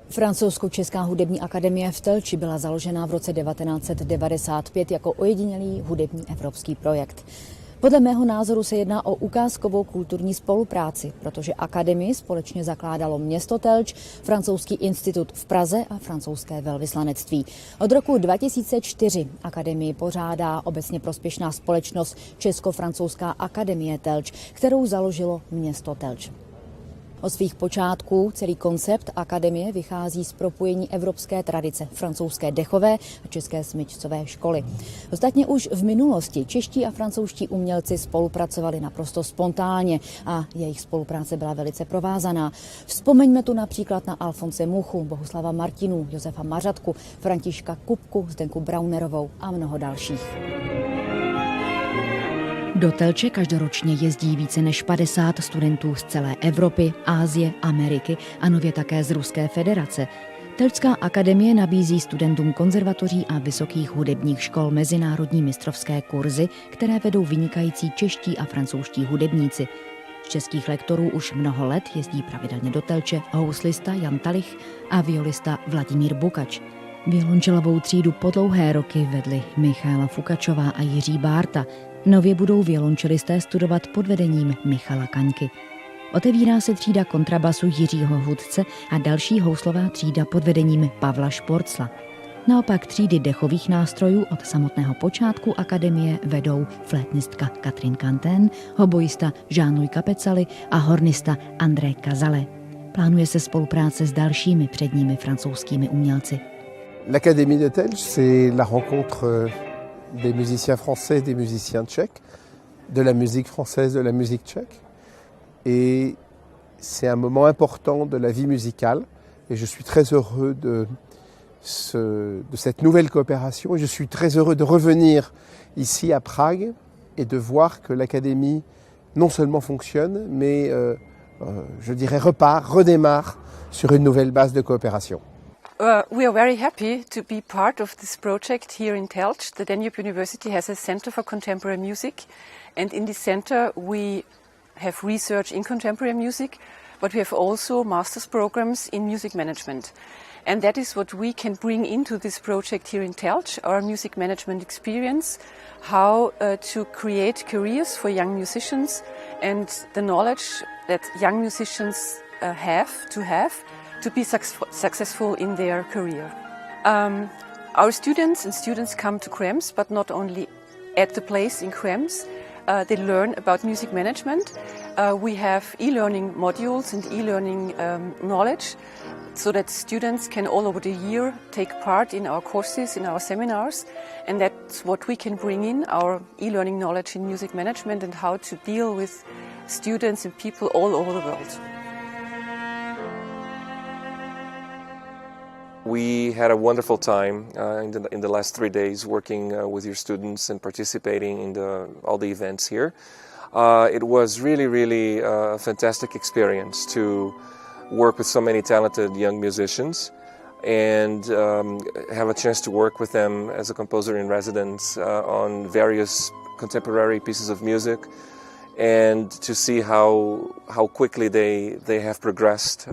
Francouzsko-česká hudební akademie v Telči byla založena v roce 1995 jako ojedinělý hudební evropský projekt. Podle mého názoru se jedná o ukázkovou kulturní spolupráci, protože akademii společně zakládalo město Telč, francouzský institut v Praze a francouzské velvyslanectví. Od roku 2004 akademii pořádá obecně prospěšná společnost Česko-francouzská akademie Telč, kterou založilo město Telč. Od svých počátků celý koncept akademie vychází z propojení evropské tradice, francouzské dechové a české smyčcové školy. Ostatně už v minulosti čeští a francouzští umělci spolupracovali naprosto spontánně a jejich spolupráce byla velice provázaná. Vzpomeňme tu například na Alfonse Muchu, Bohuslava Martinů, Josefa Mařatku, Františka Kupku, Zdenku Braunerovou a mnoho dalších. Do Telče každoročně jezdí více než 50 studentů z celé Evropy, Asie, Ameriky a nově také z Ruské federace. Telčská akademie nabízí studentům konzervatoří a vysokých hudebních škol mezinárodní mistrovské kurzy, které vedou vynikající čeští a francouzští hudebníci. Z českých lektorů už mnoho let jezdí pravidelně do Telče houslista Jan Talich a violista Vladimír Bukač. Violončelovou třídu po dlouhé roky vedli Michaela Fukačová a Jiří Bárta. Nově budou violončelisté studovat pod vedením Michala Kaňky. Otevírá se třída kontrabasu Jiřího Hudce a další houslová třída pod vedením Pavla Šporcla. Naopak třídy dechových nástrojů od samotného počátku akademie vedou flétnistka Katrin Kantén, hoboista Jean-Louis Capecali a hornista André Cazale. Plánuje se spolupráce s dalšími předními francouzskými umělci. L'Académie de Telč, c'est la rencontre des musiciens français, des musiciens tchèques, de la musique française, de la musique tchèque. Et c'est un moment important de la vie musicale. Et je suis très heureux de cette nouvelle coopération. Et je suis très heureux de revenir ici à Prague et de voir que l'Académie non seulement fonctionne, mais je dirais redémarre sur une nouvelle base de coopération. We are very happy to be part of this project here in Telč. The Danube University has a Center for Contemporary Music, and in this center we have research in contemporary music, but we have also master's programs in music management. And that is what we can bring into this project here in Telč, our music management experience, how to create careers for young musicians and the knowledge that young musicians have to be successful in their career. Our students come to Krems, but not only at the place in Krems. They learn about music management. We have e-learning modules and e-learning knowledge, so that students can all over the year take part in our courses, in our seminars, and that's what we can bring in, our e-learning knowledge in music management and how to deal with students and people all over the world. We had a wonderful time in the last 3 days working with your students and participating in all the events here. It was really a fantastic experience to work with so many talented young musicians and have a chance to work with them as a composer in residence on various contemporary pieces of music, and to see how quickly they have progressed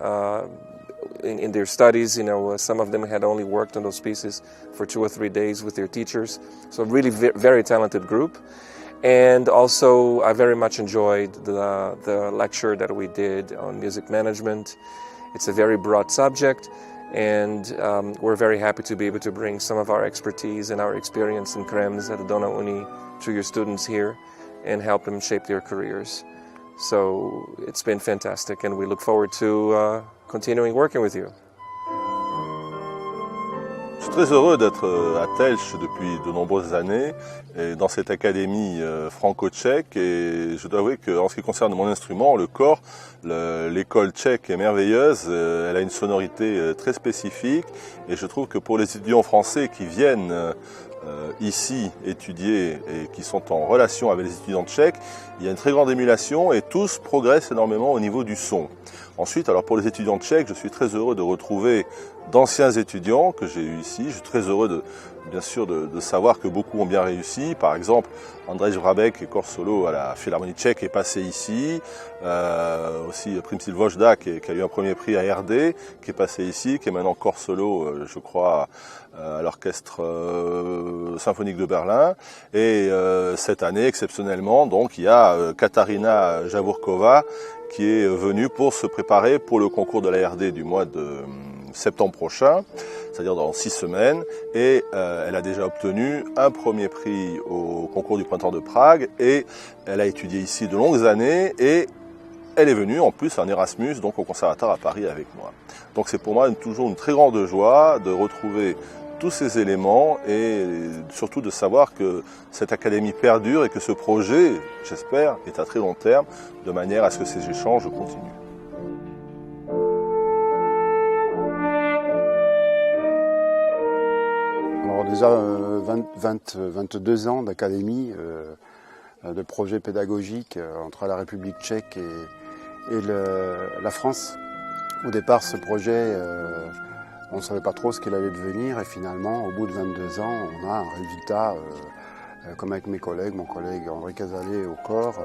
in their studies. You know, some of them had only worked on those pieces for 2 or 3 days with their teachers. So really very talented group. And also I very much enjoyed the lecture that we did on music management. It's a very broad subject, and we're very happy to be able to bring some of our expertise and our experience in Krems at the Donau Uni to your students here and help them shape their careers. So it's been fantastic, and we look forward to continuing working with you. Je suis très heureux d'être à Telč depuis de nombreuses années et dans cette académie franco-tchèque, et je dois avouer qu'en ce qui concerne mon instrument, le cor, l'école tchèque est merveilleuse, elle a une sonorité très spécifique, et je trouve que pour les étudiants français qui viennent ici étudier et qui sont en relation avec les étudiants tchèques, il y a une très grande émulation et tous progressent énormément au niveau du son. Ensuite, alors pour les étudiants tchèques, je suis très heureux de retrouver d'anciens étudiants que j'ai eus ici. Je suis très heureux bien sûr de savoir que beaucoup ont bien réussi. Par exemple, Andrzej Wrabek, corps solo à la Philharmonie tchèque, est passé ici. Aussi Primsil Vojda, qui a eu un premier prix à RD, qui est passé ici, qui est maintenant corps solo, je crois, à l'Orchestre Symphonique de Berlin. Et cette année, exceptionnellement, donc, il y a Katarina Jaburkova qui est venue pour se préparer pour le concours de la RD du mois de septembre prochain, c'est-à-dire dans 6 semaines, et elle a déjà obtenu un premier prix au concours du printemps de Prague, et elle a étudié ici de longues années, et elle est venue en plus en Erasmus, donc au conservatoire à Paris avec moi. Donc c'est pour moi toujours une très grande joie de retrouver tous ces éléments et surtout de savoir que cette académie perdure et que ce projet, j'espère, est à très long terme, de manière à ce que ces échanges continuent. Alors déjà 22 ans d'académie, de projets pédagogiques entre la République tchèque et la France. Au départ, ce projet, on ne savait pas trop ce qu'il allait devenir et finalement, au bout de 22 ans, on a un résultat, comme avec mes collègues, mon collègue André Casalet au corps,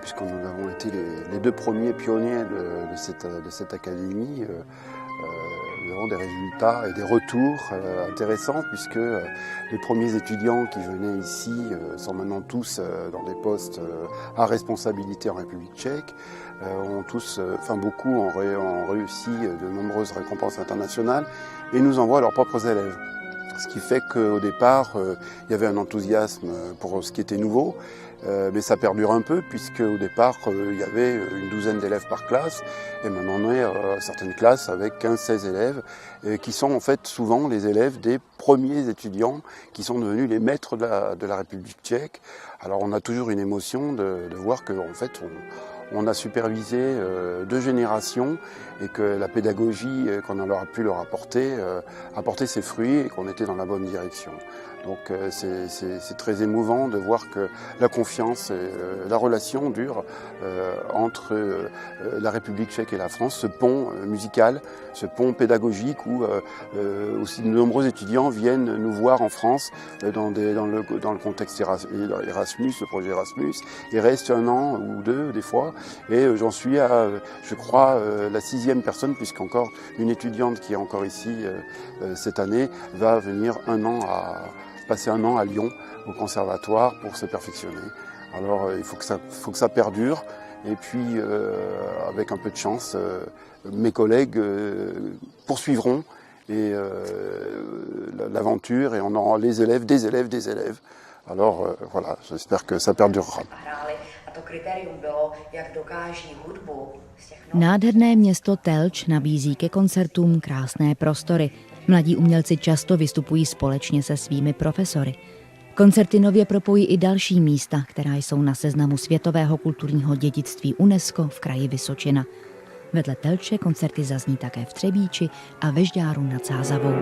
puisque nous avons été les 2 premiers pionniers de cette académie. Nous avons des résultats et des retours intéressants puisque les premiers étudiants qui venaient ici sont maintenant tous dans des postes à responsabilité en République tchèque. Beaucoup ont réussi de nombreuses récompenses internationales et nous envoient leurs propres élèves. Ce qui fait qu'au départ, il y avait un enthousiasme pour ce qui était nouveau, mais ça perdure un peu puisque au départ, il y avait une douzaine d'élèves par classe et maintenant on est à certaines classes avec 15-16 élèves qui sont en fait souvent les élèves des premiers étudiants qui sont devenus les maîtres de la République tchèque. Alors on a toujours une émotion de voir qu'en fait on a supervisé 2 générations et que la pédagogie qu'on a pu leur apporter apportait ses fruits et qu'on était dans la bonne direction. Donc c'est très émouvant de voir que la confiance et la relation dure entre la République tchèque et la France, ce pont musical, ce pont pédagogique où aussi de nombreux étudiants viennent nous voir en France dans le contexte Erasmus, le projet Erasmus, et restent 1 an ou 2 des fois. Et j'en suis à, je crois, la 6e personne, puisqu'encore une étudiante qui est encore ici cette année va venir passer 1 an à Lyon, au conservatoire, pour se perfectionner. Alors il faut que ça perdure. Et puis, avec un peu de chance, mes collègues poursuivront l'aventure et on aura les élèves, des élèves, des élèves. Alors voilà, j'espère que ça perdurera. Nádherné město Telč nabízí ke koncertům krásné prostory. Mladí umělci často vystupují společně se svými profesory. Koncerty nově propojí i další místa, která jsou na seznamu světového kulturního dědictví UNESCO v kraji Vysočina. Vedle Telče koncerty zazní také v Třebíči a ve Žďáru nad Sázavou.